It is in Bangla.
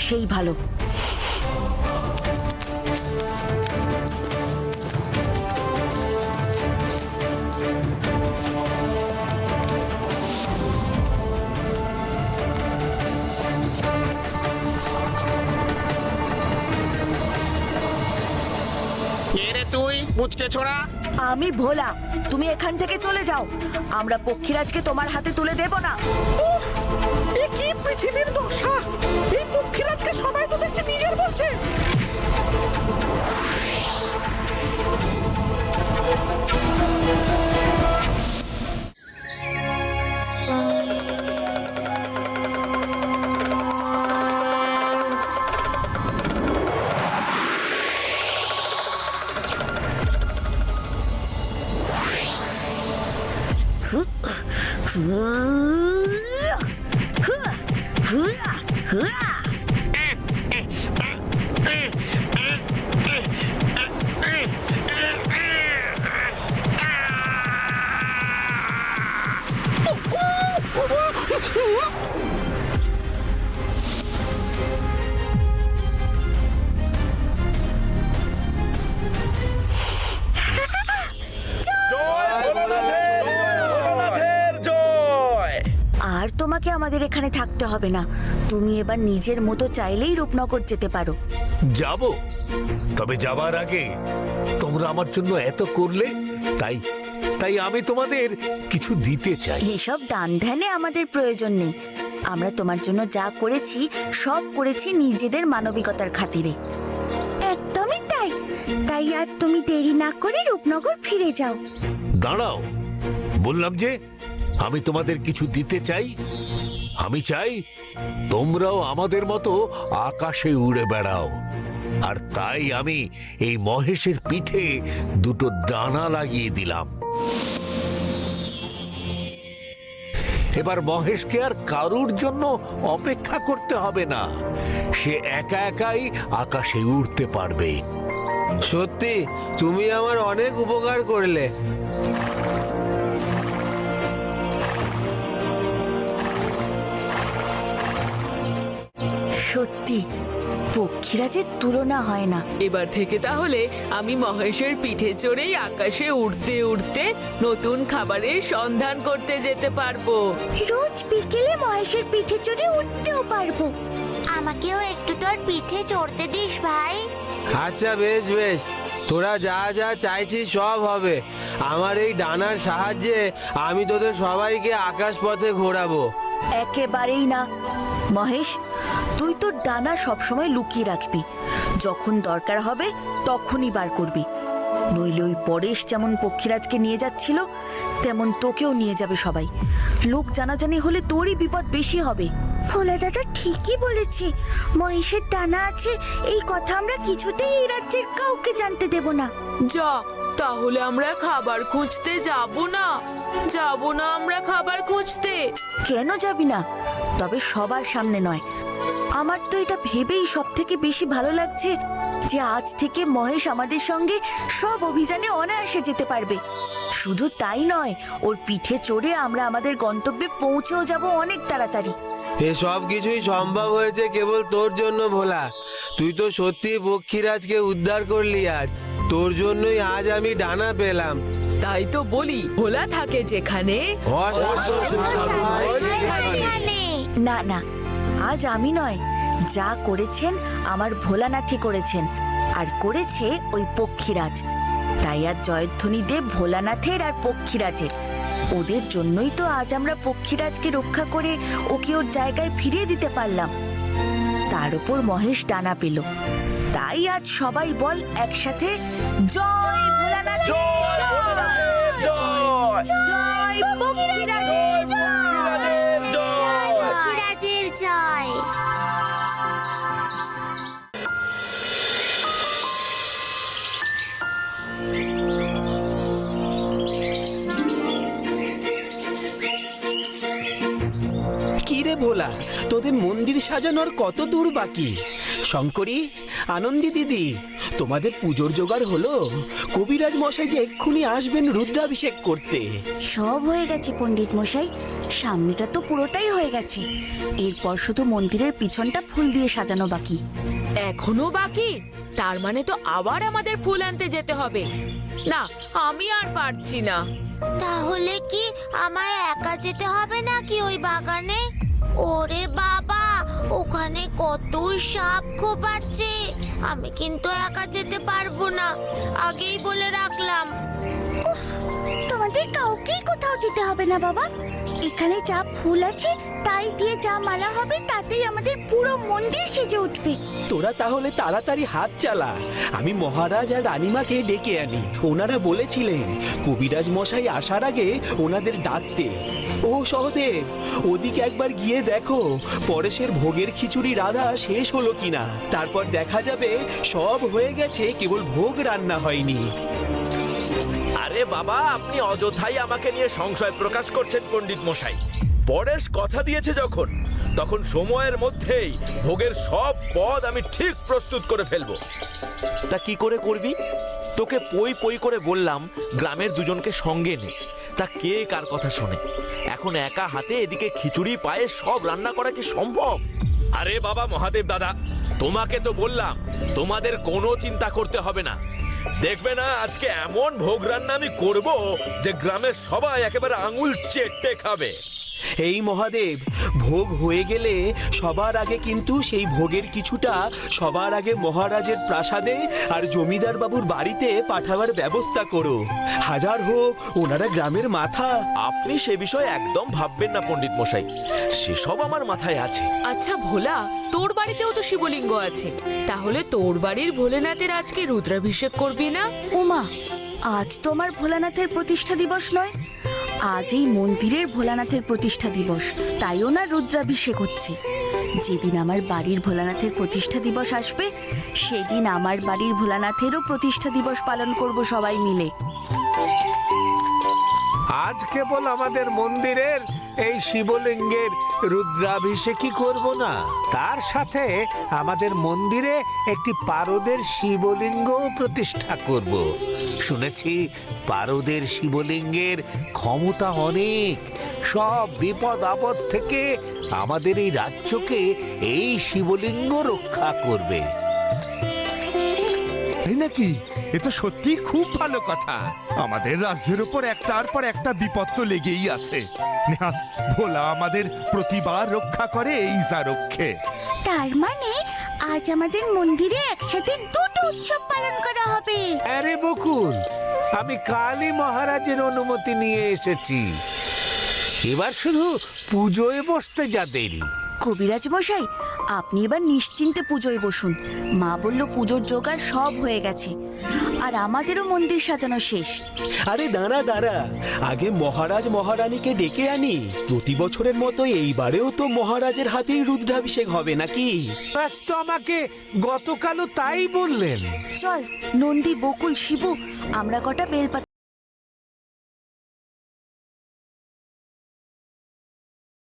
সেই ভালো। কে রে তুই, পুচকে ছোড়া? আমি ভোলা, তুমি এখান থেকে চলে যাও। আমরা পক্ষীরাজকে তোমার হাতে তুলে দেব না। উফ, এ কি পৃথিবীর দশা! এই পক্ষীরাজকে সবাই তো দেখছে নিজের বলছে। আর তোমাকে আমাদের এখানে থাকতে হবে না। তুমি এবার নিজের মতো চাইলেই রূপনগর যেতে পারো। যাব, তবে যাবার আগে তোমরা আমার জন্য এত করলে, তাই তাই আমি তোমাদের কিছু দিতে চাই। এসব দান ধ্যানে আমাদের প্রয়োজন নেই। আমরা তোমার জন্য যা করেছি সব করেছি নিজেদের মানবিকতার খাতিরে। একদমই তাই। তাই আর তুমি দেরি না করে রূপনগর ফিরে যাও। দাঁড়াও, বললাম যে আমি তোমাদের কিছু দিতে চাই। আমি চাই তোমরাও আমাদের মতো আকাশে উড়ে বেড়াও। আর তাই আমি এই মহেশের পিঠে দুটো ডানা লাগিয়ে দিলাম। এবার মহেশকে আর কারুর জন্য অপেক্ষা করতে হবে না। সে একা একাই আকাশে উড়তে পারবে। সত্যি তুমি আমার অনেক উপকার করলে। সত্যি পক্ষীরাজের তুলনা হয় না। এবার থেকে তাহলে আমি মহেশের পিঠে চড়েই আকাশে উড়তে উড়তে নতুন খাবারের সন্ধান করতে যেতে পারবো। রোজ বিকেলে মহেশের পিঠে চড়ে উঠতেও পারবো। আমাকেও একটু তোর পিঠে চড়তে দিস ভাই। আচ্ছা বেশ বেশ, তোরা যা যা চাইছিস সব হবে। আমার এই ডানার সাহায্যে আমি তোদের সবাইকে আকাশ পথে ঘোরাবো। একেবারেই না মহেশ, তুই তোর ডানা সবসময় লুকিয়ে রাখবি। যখন দরকার হবে তখনই বার করবি। নইলে ওই পরেশ যেমন পক্ষীরাজকে নিয়ে যাচ্ছিল তেমন তোকেও নিয়ে যাবে সবাই। লোক জানাজানি হলে তোরই বিপদ বেশি হবে। ভোলা দাদা ঠিকই বলেছে, মহেশের ডানা আছে এই কথা আমরা কিছুতেই এই রাজ্যের কাউকে জানতে দেব না। যা, তাহলে আমরা খাবার খুঁজতে যাব না আমরা খাবার খুঁজতে। কেন যাবি না? তবে সবার সামনে নয়। আমার তো এটা ভেবেই সব থেকে বেশি ভালো লাগছে যে আজ থেকে মহেশ আমাদের সঙ্গে সব অভিযানে অনায়াসে যেতে পারবে। শুধু তাই নয়, ওর পিঠে চড়ে আমরা আমাদের গন্তব্যে পৌঁছেও যাব অনেক তাড়াতাড়ি। এসব কিছুই সম্ভব হয়েছে কেবল তোর জন্য ভোলা। তুই তো সত্যি পক্ষীরাজকে উদ্ধার করলি আজ। তোর জন্যই আজ আমি ডানা পেলাম। তাই তো বলি, ভোলা থাকে যেখানে না না, আজ আমি নয়, যা করেছেন আমার ভোলানাথই করেছেন, আর করেছে ওই পক্ষীরাজ। তাই আর জয়ধ্বনি দেব ভোলানাথের আর পক্ষীরাজের। ওদের জন্যই তো আজ আমরা পক্ষীরাজকে রক্ষা করে ওকে ওর জায়গায় ফিরিয়ে দিতে পারলাম। তার উপর মহেশ ডানা পেল। তাই আজ সবাই বল একসাথে, জয় ভোলানাথ, জয় পক্ষীরাজের জয়। পক্ষীরাজের জয়। কি রে ভোলা, তোদের মন্দির সাজানোর কত দূর বাকি? শঙ্করী, আনন্দী দিদি, তোমাদের পুজোর জোগাড় হলো? কবিরাজ মশাই যে এক্ষুনি আসবেন রুদ্রাভিষেক করতে। সব হয়ে গেছে পণ্ডিত মশাই, সামনেটা তো পুরোটাই হয়ে গেছে। এরপর শুধু মন্দিরের পিছনটা ফুল দিয়ে সাজানো বাকি। এখনো বাকি? তার মানে তো আবার আমাদের ফুল আনতে যেতে হবে। না, আমি আর পারছি না। তাহলে কি আমায় একা যেতে হবে নাকি ওই বাগানে? ওরে বাবা, ওখানে কত সাপ খোপাচ্ছে, আমি কিন্তু একা যেতে পারবো না, আগেই বলে রাখলাম। উফ, তোমাদের কাউকেই কোথাও যেতে হবে না বাবা। এখানে যা ফুল আছে তাই দিয়ে যা মালা হবে তাতেই আমাদের পুরো মন্দির সেজে উঠবে। তোরা তাহলে তাড়াতাড়ি হাত চালা, আমি মহারাজ আর রানীমাকে ডেকে আনি। ওনারা বলেছিলেন কবিরাজ মশাই আসার আগে ওনাদের ডাকতে। ও সহদেব, ওদিকে একবার গিয়ে দেখো পরেশের ভোগের খিচুড়ি রাধা শেষ হলো কিনা। তারপর দেখা যাবে সব হয়ে গেছে, কেবল ভোগ রান্না হয়নি। আরে বাবা, আপনি অযথাই আমাকে নিয়ে সংশয় প্রকাশ করছেন পণ্ডিত মশাই। পরেশ কথা দিয়েছে যখন, তখন সময়ের মধ্যেই ভোগের সব পদ আমি ঠিক প্রস্তুত করে ফেলবো। তা কি করে করবি? তোকে পই পই করে বললাম গ্রামের দুজনকে সঙ্গে নে, তা কে কার কথা শোনে? এখন একা হাতে এদিকে খিচুড়ি পায়েস সব রান্না করা কি সম্ভব? আরে বাবা মহাদেব দাদা, তোমাকে তো বললাম তোমাদের কোনো চিন্তা করতে হবে না। দেখবে না আজকে এমন ভোগ রান্না আমি করব যে গ্রামের সবাই একেবারে আঙুল চেটে খাবে। এই মহাদেব, ভোগ হয়ে গেলে সবার আগে কিন্তু সেই ভোগের কিছুটা সবার আগে মহারাজের প্রাসাদে আর জমিদার বাবুর বাড়িতে পাঠাবার ব্যবস্থা করো। হাজার হোক ওনারা গ্রামের মাথা। আপনি সে বিষয়ে একদম ভাববেন না পণ্ডিত মশাই, সেসব আমার মাথায় আছে। আচ্ছা ভোলা, তোর বাড়িতেও তো শিবলিঙ্গ আছে, তাহলে তোর বাড়ির ভোলেনাথের আজকে রুদ্রাভিষেক করবি না? উমা, আজ তো আমার ভোলানাথের প্রতিষ্ঠা দিবস নয়, আজ এই মন্দিরের ভোলানাথের প্রতিষ্ঠা দিবস, তাইও না রুদ্রাভিষেক হচ্ছে। যেদিন আমার বাড়ির ভোলানাথের প্রতিষ্ঠা দিবস আসবে সেদিন আমার বাড়ির ভোলানাথেরও প্রতিষ্ঠা দিবস পালন করব সবাই মিলে। আজ কেবল আমাদের মন্দিরের এই শিবলিঙ্গের রুদ্রাভিষেকই করব না, তার সাথে আমাদের মন্দিরে একটি পারদের শিবলিঙ্গ প্রতিষ্ঠা করব। শুনেছি পারদের শিবলিঙ্গের ক্ষমতা অনেক, সব বিপদ আপদ থেকে আমাদের এই রাজ্যকে এই শিবলিঙ্গ রক্ষা করবে। তাই নাকি? এ তো সত্যি খুব ভালো কথা। আমাদের রাজ্যের উপর একটার পর একটা বিপদ তো লেগেই আছে। নেহাত ভোলা আমাদের প্রতিবার রক্ষা করে এই যা রক্ষে। তার মানে আজ আমাদের মন্দিরে একসাথে দুটো উৎসব পালন করা হবে। আরে বকুল, আমি কালই মহারাজের অনুমতি নিয়ে এসেছি, এবার শুধু পুজোয় বসতে যা দেরি। কবিরাজ মশাই, আপনি এবার নিশ্চিন্তে পুজোয় বসুন। মা বলল পুজোর জোগাড় সব হয়ে গেছে, আর আমাদেরও মন্দির সাজানো শেষ। আরে দাঁড়া দাঁড়া, আগে মহারাজ মহারানীকে ডেকে আনি। প্রতি বছরের মতো এইবারেও তো মহারাজের হাতেই রুদ্রাভিষেক হবে নাকি? আজ তো আমাকে গতকালও তাই বললেন। চল নন্দী, বকুল, শিবু, আমরা কটা বেলপাতা